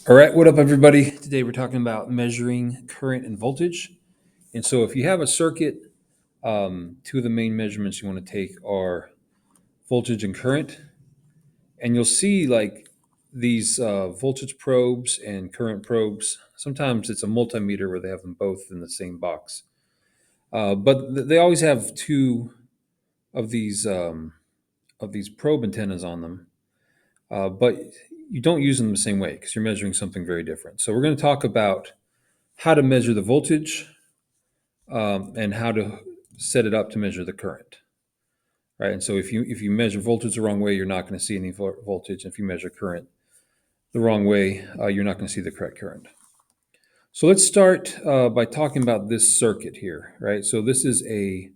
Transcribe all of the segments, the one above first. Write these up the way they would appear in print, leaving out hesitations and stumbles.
All right, what up, everybody? Today we're talking about measuring current and voltage. And so, if you have a circuit, two of the main measurements you want to take are voltage and current. And you'll see like these voltage probes and current probes. Sometimes it's a multimeter where they have them both in the same box. But they always have two of these probe antennas on them. But you don't use them the same way because you're measuring something very different. So we're going to talk about how to measure the voltage and how to set it up to measure the current, right? And so if you measure voltage the wrong way, you're not going to see any voltage. If you measure current the wrong way, you're not going to see the correct current. So let's start by talking about this circuit here, right? So this is a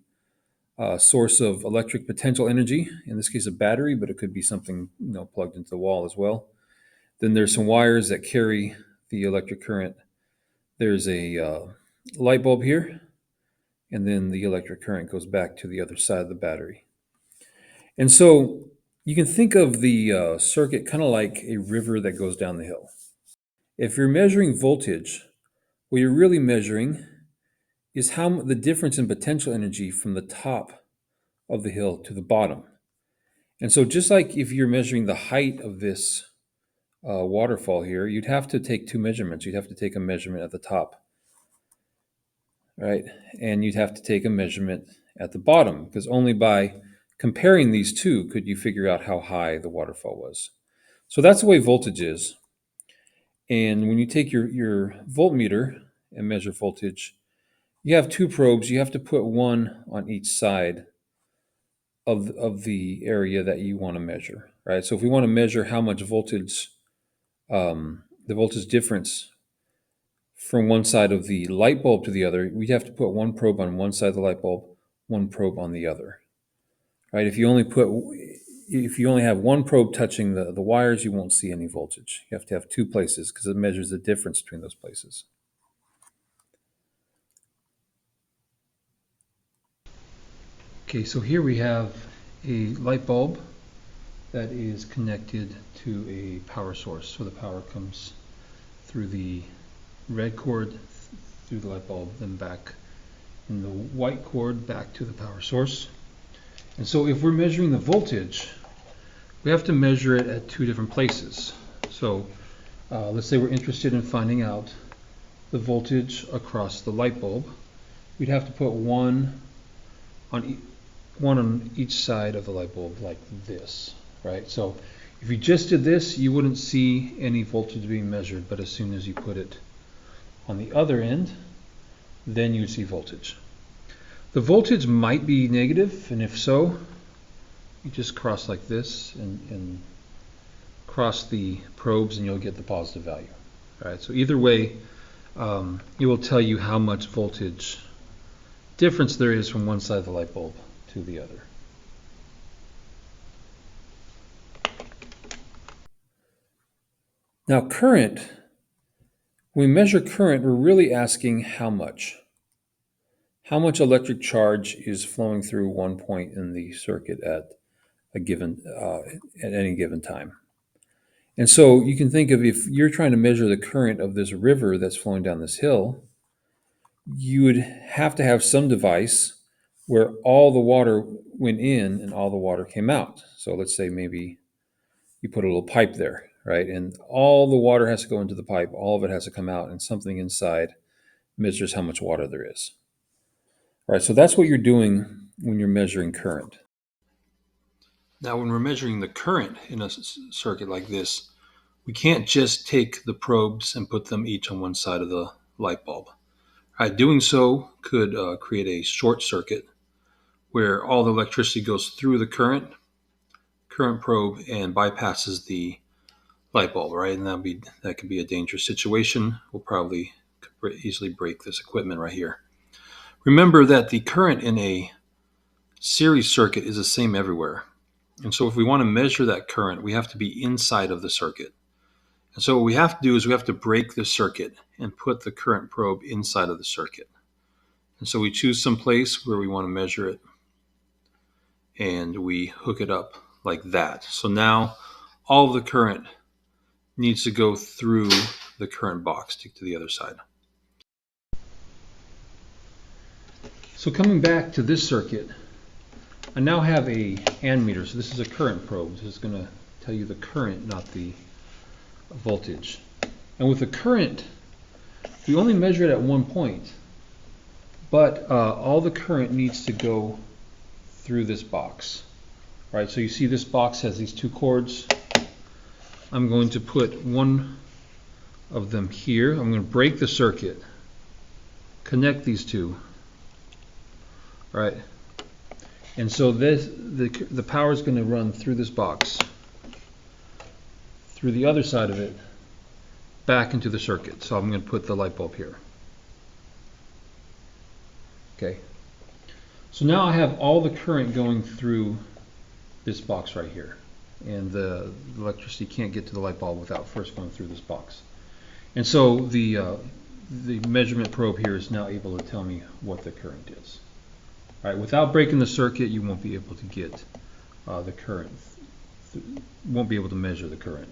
source of electric potential energy, in this case a battery, but it could be something plugged into the wall as well. Then there's some wires that carry the electric current. There's a light bulb here, and then the electric current goes back to the other side of the battery. And so you can think of the circuit kind of like a river that goes down the hill. If you're measuring voltage, what you're really measuring is how the difference in potential energy from the top of the hill to the bottom. And so just like if you're measuring the height of this waterfall here, you'd have to take two measurements. You'd have to take a measurement at the top, right? And you'd have to take a measurement at the bottom, because only by comparing these two could you figure out how high the waterfall was. So that's the way voltage is. And when you take your voltmeter and measure voltage, you have two probes. You have to put one on each side of the area that you want to measure, right? So if we want to measure how much voltage, the voltage difference from one side of the light bulb to the other, we'd have to put one probe on one side of the light bulb, one probe on the other, right? If you only have one probe touching the wires, you won't see any voltage. You have to have two places because it measures the difference between those places. Okay, so here we have a light bulb that is connected to a power source. So the power comes through the red cord through the light bulb, then back in the white cord back to the power source. And so if we're measuring the voltage, we have to measure it at two different places. So let's say we're interested in finding out the voltage across the light bulb. We'd have to put one on each side of the light bulb like this, right? So if you just did this, you wouldn't see any voltage being measured, but as soon as you put it on the other end, then you see voltage. The voltage might be negative, and if so, you just cross like this and cross the probes and you'll get the positive value. All right, so either way, it will tell you how much voltage difference there is from one side of the light bulb to the other. Now current, when we measure current, we're really asking how much. How much electric charge is flowing through one point in the circuit at any given time. And so you can think of, if you're trying to measure the current of this river that's flowing down this hill, you would have to have some device where all the water went in and all the water came out. So let's say maybe you put a little pipe there, right? And all the water has to go into the pipe, all of it has to come out, and something inside measures how much water there is. All right, so that's what you're doing when you're measuring current. Now, when we're measuring the current in a circuit like this, we can't just take the probes and put them each on one side of the light bulb. Right, doing so could create a short circuit where all the electricity goes through the current probe and bypasses the light bulb, right? And that could be a dangerous situation. We'll probably easily break this equipment right here. Remember that the current in a series circuit is the same everywhere. And so if we want to measure that current, we have to be inside of the circuit. And so what we have to do is we have to break the circuit and put the current probe inside of the circuit. And so we choose some place where we want to measure it, and we hook it up like that. So now all of the current needs to go through the current box to the other side. So coming back to this circuit, I now have a ammeter. So this is a current probe. This is going to tell you the current, not the voltage. And with the current, we only measure it at one point, but all the current needs to go through this box. Right, so you see this box has these two cords. I'm going to put one of them here. I'm going to break the circuit, connect these two. Right, and so the power is going to run through this box, through the other side of it, back into the circuit. So I'm going to put the light bulb here. Okay, so now I have all the current going through this box right here, and the electricity can't get to the light bulb without first going through this box. And so the measurement probe here is now able to tell me what the current is. All right, without breaking the circuit, you won't be able to get the current. Won't be able to measure the current.